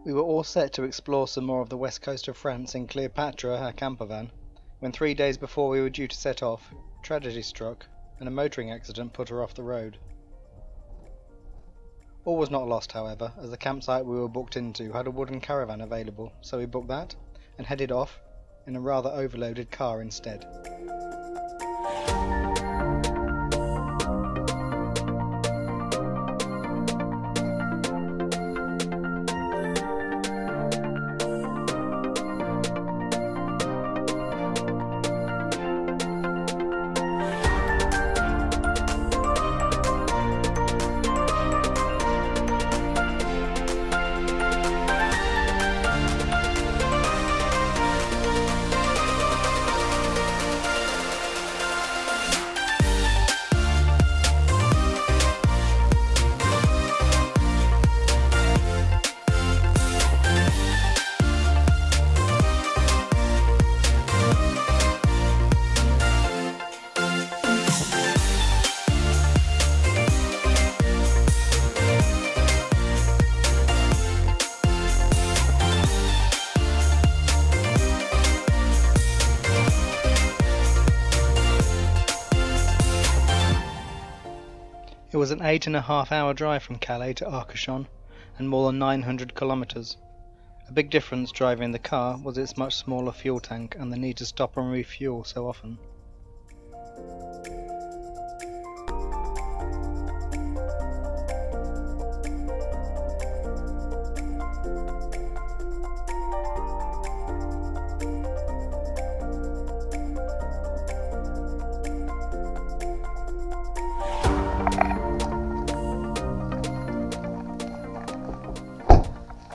We were all set to explore some more of the west coast of France in Cleopatra, our camper van, when 3 days before we were due to set off, tragedy struck and a motoring accident put her off the road. All was not lost, however, as the campsite we were booked into had a wooden caravan available, so we booked that and headed off in a rather overloaded car instead. It was an 8.5 hour drive from Calais to Arcachon and more than 900 kilometers. A big difference driving the car was its much smaller fuel tank and the need to stop and refuel so often.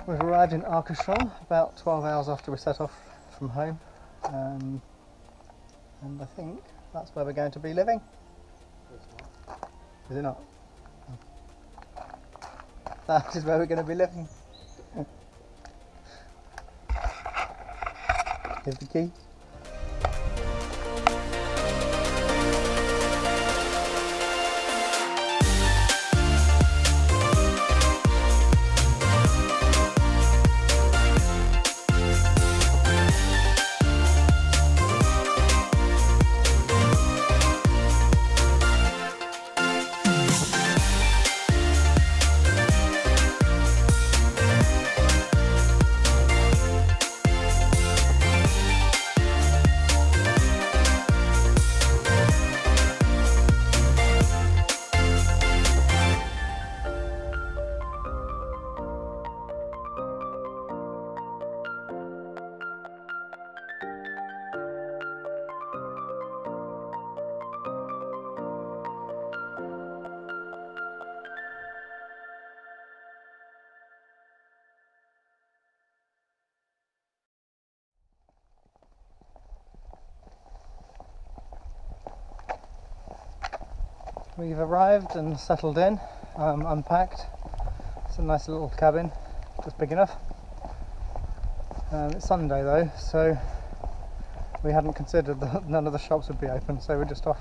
We've arrived in Arcachon about 12 hours after we set off from home, and I think that's where we're going to be living. Is it not? That is where we're going to be living. Here's the key. We've arrived and settled in, unpacked. It's a nice little cabin, just big enough. It's Sunday though, so we hadn't considered that none of the shops would be open, so we're just off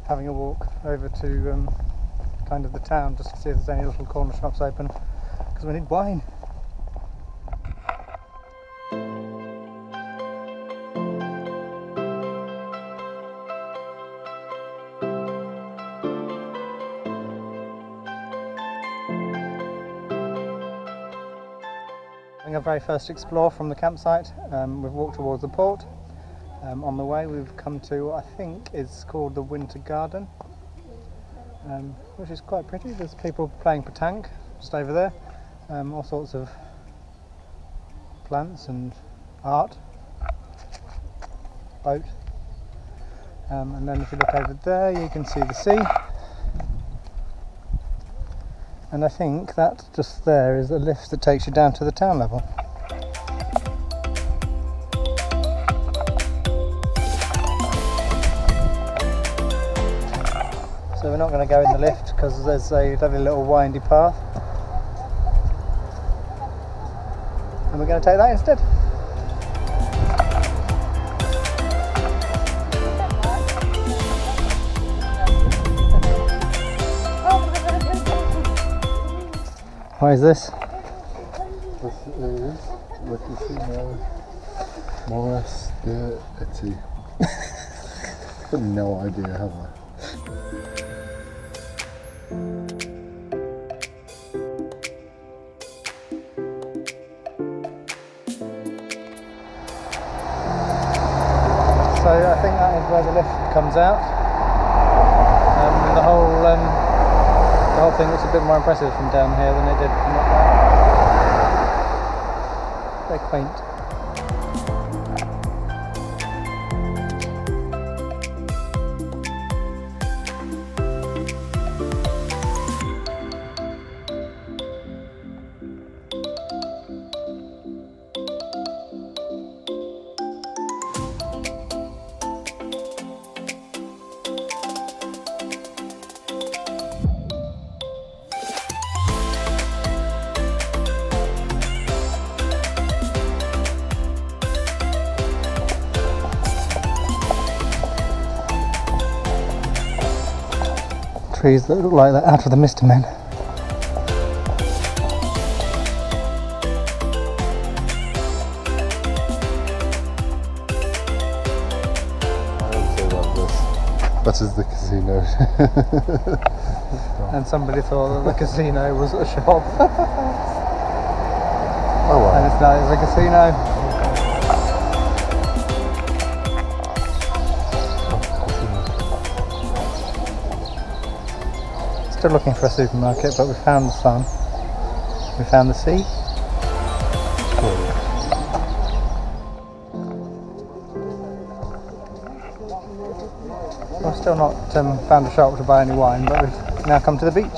having a walk over to kind of the town just to see if there's any little corner shops open, because we need wine. Our very first explore from the campsite. We've walked towards the port. On the way we've come to what I think is called the Winter Garden, which is quite pretty. There's people playing petanque just over there, all sorts of plants and art, boat, and then if you look over there you can see the sea, and I think that just there is a lift that takes you down to the town level. So we're not going to go in the lift because there's a lovely little windy path, and we're going to take that instead. What is this? This is the casino Maurice de Eti. I've no idea, have I? So I think that is where the lift comes out. The whole thing looks a bit more impressive from down here than it did from up there. Very quaint. Trees that look like they're out of the Mr. Men. I would say like this. That is the casino. And somebody thought that the casino was a shop. Oh well. And it's a casino. Still looking for a supermarket, but we found the sun. We found the sea. We've still not found a shop to buy any wine, but we've now come to the beach.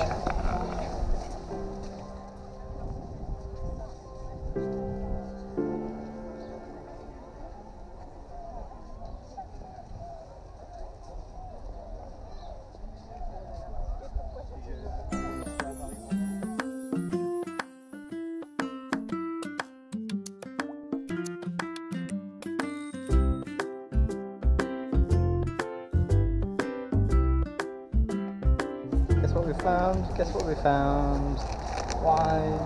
Guess what we found? Guess what we found? Wine.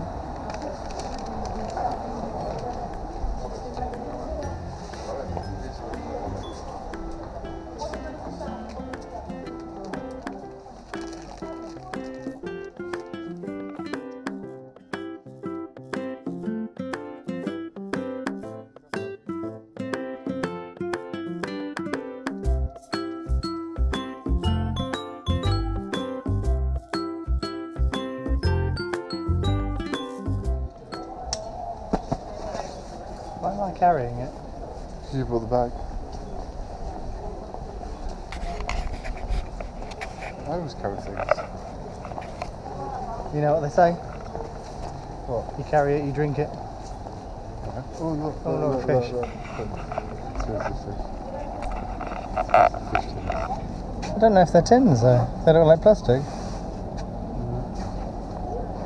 Why am I carrying it? You brought the bag. I always carry things. You know what they say? What? You carry it, you drink it. Okay. Oh look! Oh, look, fish. Seriously, fish. Fish tins. I don't know if they're tins though. They look like plastic.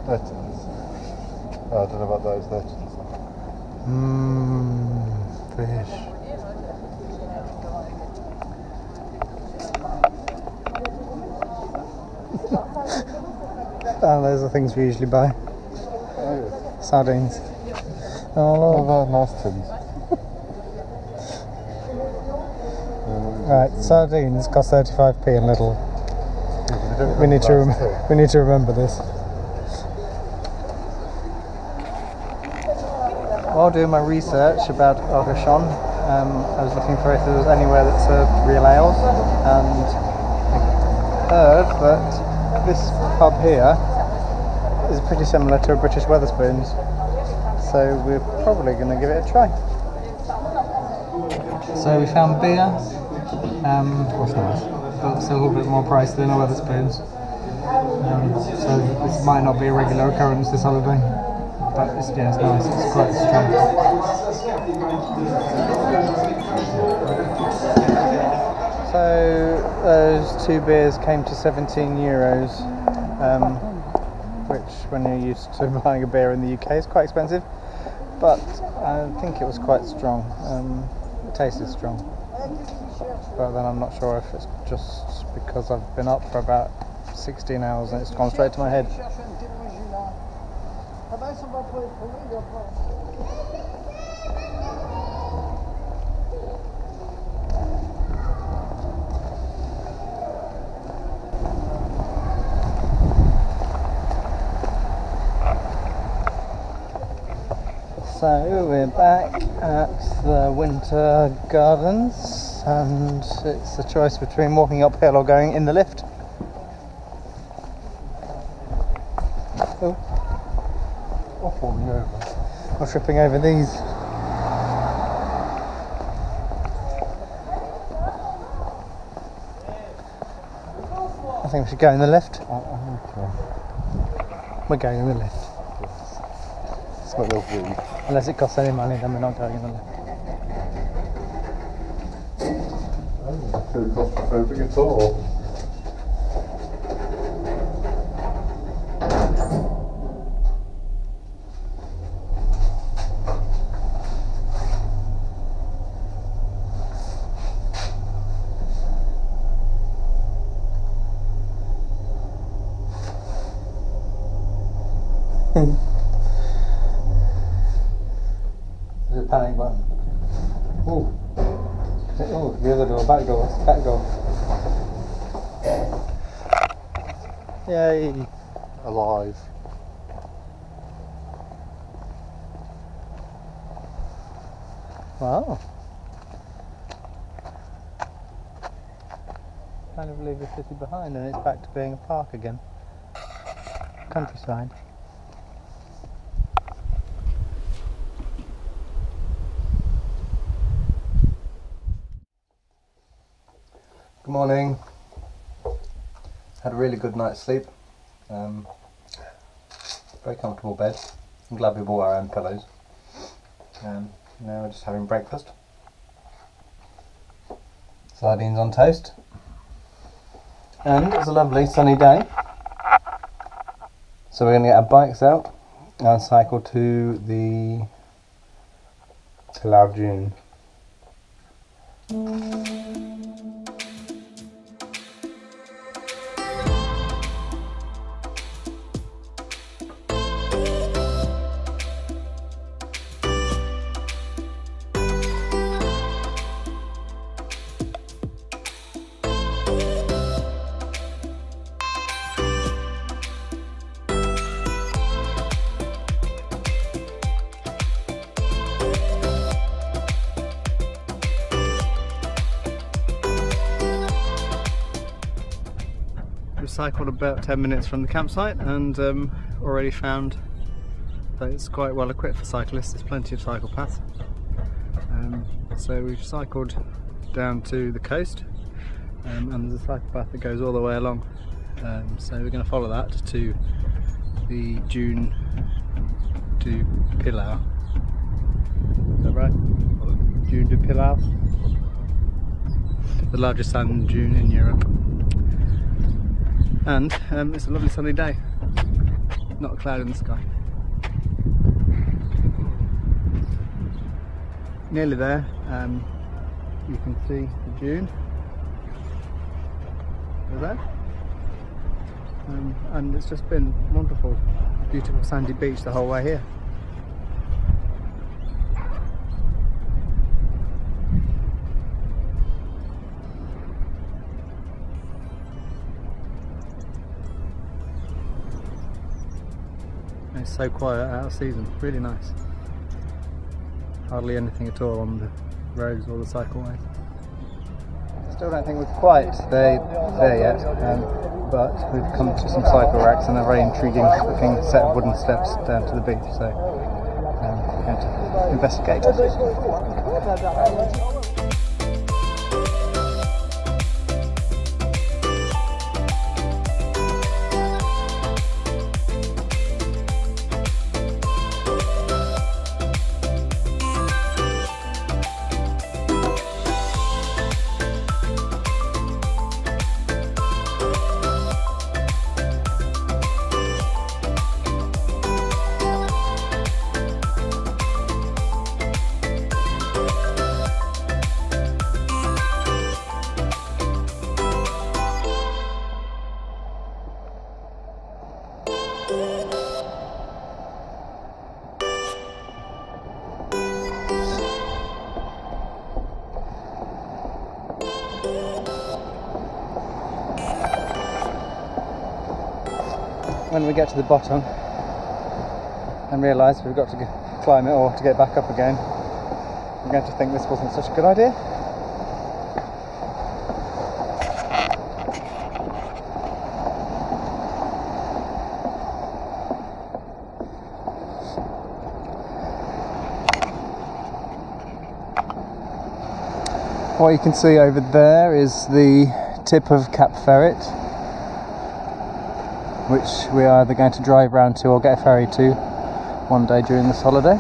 They're tins. Oh, I don't know about those. They're tins. Fish. Oh, those are things we usually buy. Oh, yeah. Sardines. Oh, Oh, look. they're nice tins. Right, sardines cost 35p in Lidl. We need to remember this. While doing my research about Arcachon, I was looking for if there was anywhere that served real ales, and I heard that this pub here is pretty similar to a British Wetherspoons, so we're probably going to give it a try. So we found beer. That's nice. But it's a little bit more pricey than a Wetherspoons. So this might not be a regular occurrence this holiday. But it's nice, it's quite strong. So those two beers came to 17 euros, which when you're used to buying a beer in the UK is quite expensive, but I think it was quite strong. It tasted strong, but then I'm not sure if it's just because I've been up for about 16 hours and it's gone straight to my head. So we're back at the Winter Gardens, and it's a choice between walking uphill or going in the lift. Oh, Or falling over. or tripping over these. I think we should go in the lift. Okay. We're going in the lift. It's not real rude. Unless it costs any money, then we're not going in the lift. I don't feel claustrophobic at all. There's a panic button. Oh, oh, the other door, back door, back door. Yay! Alive. Wow. Kind of leave the city behind, and it's back to being a park again. Countryside. Good morning. Had a really good night's sleep. Very comfortable bed. I'm glad we bought our own pillows. Now we're just having breakfast. Sardines on toast. And it's a lovely sunny day. So we're going to get our bikes out and cycle to the Pilat Dune. We cycled about 10 minutes from the campsite and already found that it's quite well equipped for cyclists. There's plenty of cycle paths. So we've cycled down to the coast and there's a cycle path that goes all the way along. So we're going to follow that to the Dune du Pilat. Is that right? Dune du Pilat? The largest sand dune in Europe. And it's a lovely sunny day, not a cloud in the sky. Nearly there, you can see the dune over there, and it's just been wonderful, beautiful sandy beach the whole way here. It's so quiet out of season, really nice. Hardly anything at all on the roads or the cycleways. Still don't think we're quite there yet, but we've come to some cycle racks and a very intriguing looking set of wooden steps down to the beach, so we're going to investigate. when we get to the bottom and realise we've got to climb it or to get back up again, I'm going to think this wasn't such a good idea. What you can see over there is the tip of Cap Ferret, which we are either going to drive round to or get a ferry to one day during this holiday.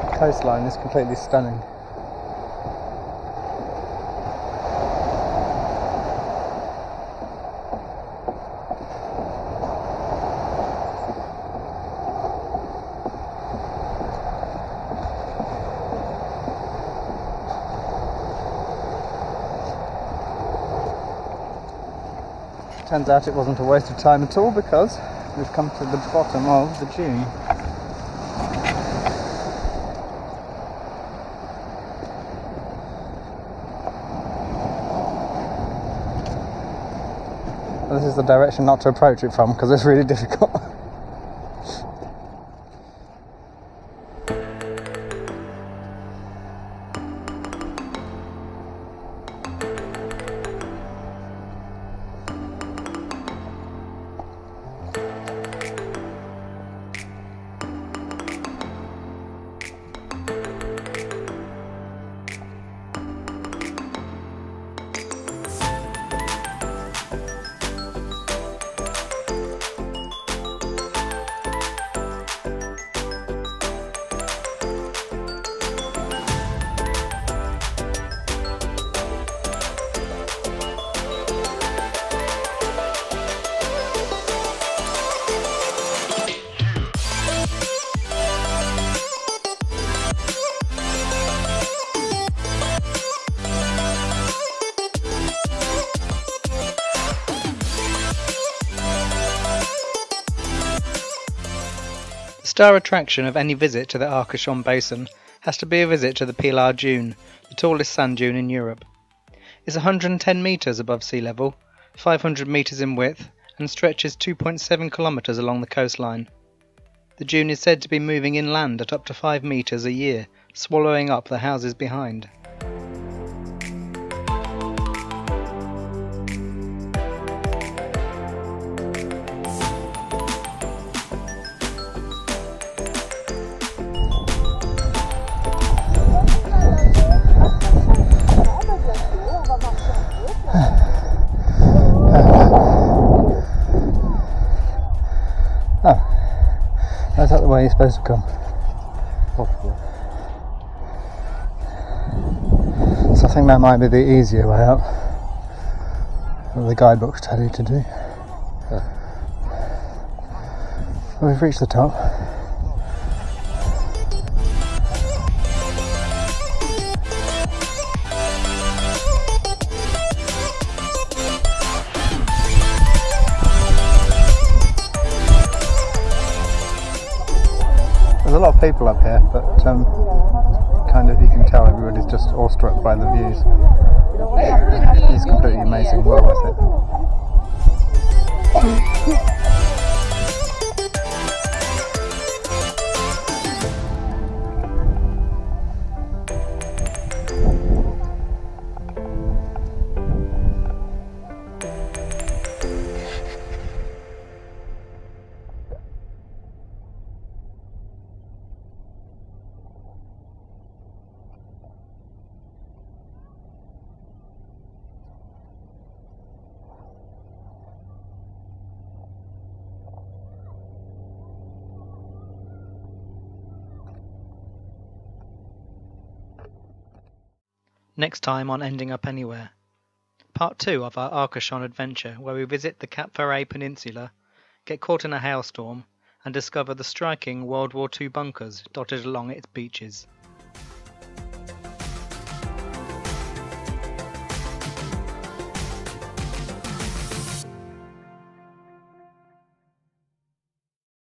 The coastline is completely stunning. Turns out it wasn't a waste of time at all, because we've come to the bottom of the dune. This is the direction not to approach it from, because it's really difficult. The star attraction of any visit to the Arcachon Basin has to be a visit to the Pilat Dune, the tallest sand dune in Europe. It's 110 metres above sea level, 500 metres in width, and stretches 2.7 kilometres along the coastline. The dune is said to be moving inland at up to 5 metres a year, swallowing up the houses behind. That's not the way you're supposed to come. Possibly. So I think that might be the easier way up. What the guidebooks tell you to do. Yeah. Well, we've reached the top. There's a lot of people up here, but kind of you can tell everybody's just awestruck by the views. It's completely amazing, well worth it. Next time on Ending Up Anywhere. Part 2 of our Arcachon adventure, where we visit the Cap Ferret Peninsula, get caught in a hailstorm, and discover the striking World War II bunkers dotted along its beaches.